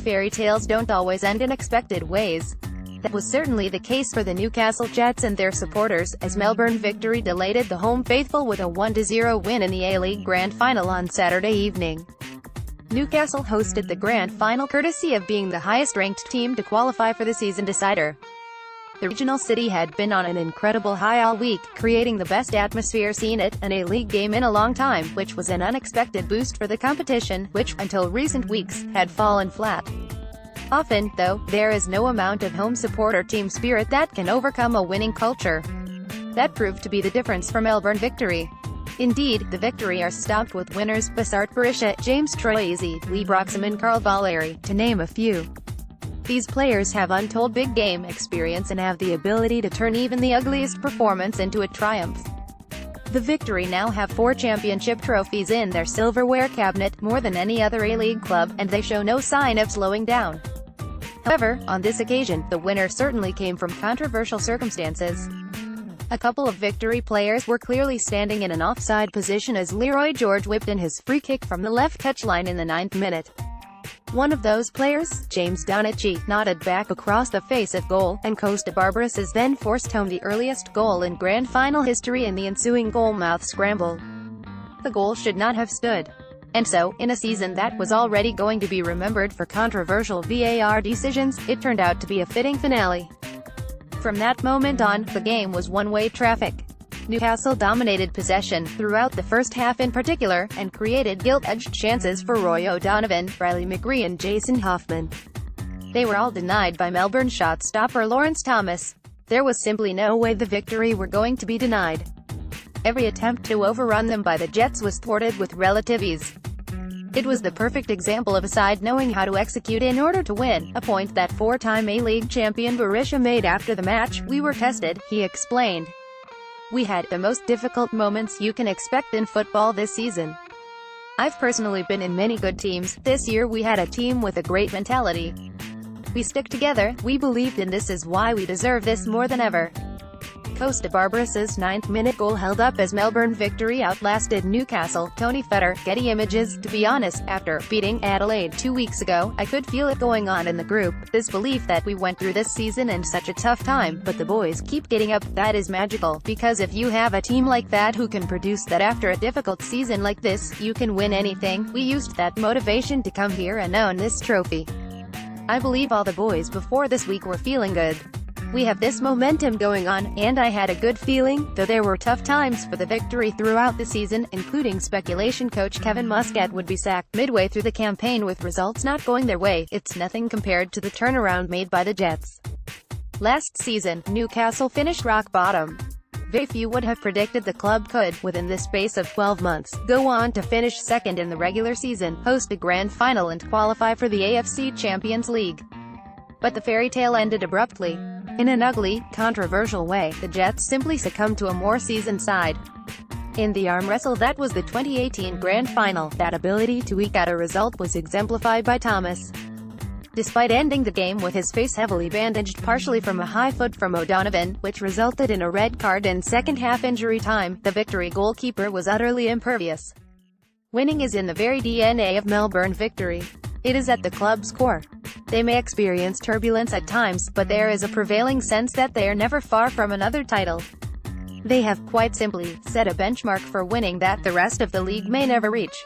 fairy tales don't always end in expected ways. That was certainly the case for the Newcastle Jets and their supporters, as Melbourne Victory delated the home faithful with a 1-0 win in the A-League Grand Final on Saturday evening. Newcastle hosted the Grand Final courtesy of being the highest-ranked team to qualify for the season decider. The regional city had been on an incredible high all week, creating the best atmosphere seen at an A-League game in a long time, which was an unexpected boost for the competition, which, until recent weeks, had fallen flat. Often, though, there is no amount of home support or team spirit that can overcome a winning culture. That proved to be the difference for Melbourne Victory. Indeed, the Victory are stocked with winners: Bessart Barisha, James Troisi, Lee Broxham and Carl Valeri, to name a few. These players have untold big game experience and have the ability to turn even the ugliest performance into a triumph. The Victory now have 4 championship trophies in their silverware cabinet, more than any other A-League club, and they show no sign of slowing down. However, on this occasion, the winner certainly came from controversial circumstances. A couple of Victory players were clearly standing in an offside position as Leroy George whipped in his free kick from the left touchline in the 9th minute. One of those players, James Donachie, nodded back across the face of goal, and Costa Barbaras then forced home the earliest goal in Grand Final history in the ensuing goalmouth scramble. The goal should not have stood. And so, in a season that was already going to be remembered for controversial VAR decisions, it turned out to be a fitting finale. From that moment on, the game was one-way traffic. Newcastle dominated possession, throughout the first half in particular, and created gilt-edged chances for Roy O'Donovan, Riley McGree and Jason Hoffman. They were all denied by Melbourne shot stopper Lawrence Thomas. There was simply no way the Victory were going to be denied. Every attempt to overrun them by the Jets was thwarted with relative ease. It was the perfect example of a side knowing how to execute in order to win, a point that 4-time A-League champion Barisha made after the match. "We were tested," he explained. "We had the most difficult moments you can expect in football this season. I've personally been in many good teams. This year we had a team with a great mentality. We stick together, we believed in this is why we deserve this more than ever." Costa Barbaras's 9th-minute goal held up as Melbourne Victory outlasted Newcastle. Tony Fetter, Getty Images. "To be honest, after beating Adelaide 2 weeks ago, I could feel it going on in the group, this belief that we went through this season and such a tough time, but the boys keep getting up. That is magical, because if you have a team like that who can produce that after a difficult season like this, you can win anything. We used that motivation to come here and own this trophy. I believe all the boys before this week were feeling good. We have this momentum going on, and I had a good feeling, though there were tough times for the Victory throughout the season, including speculation coach Kevin Muscat would be sacked midway through the campaign with results not going their way. It's nothing compared to the turnaround made by the Jets. Last season, Newcastle finished rock bottom. Very few would have predicted the club could, within the space of 12 months, go on to finish second in the regular season, host a grand final and qualify for the AFC Champions League. But the fairy tale ended abruptly. In an ugly, controversial way, the Jets simply succumbed to a more seasoned side. In the arm wrestle that was the 2018 Grand Final, that ability to eke out a result was exemplified by Thomas. Despite ending the game with his face heavily bandaged partially from a high foot from O'Donovan, which resulted in a red card and second-half injury time, the Victory goalkeeper was utterly impervious. Winning is in the very DNA of Melbourne Victory. It is at the club's core. They may experience turbulence at times, but there is a prevailing sense that they are never far from another title. They have quite simply set a benchmark for winning that the rest of the league may never reach.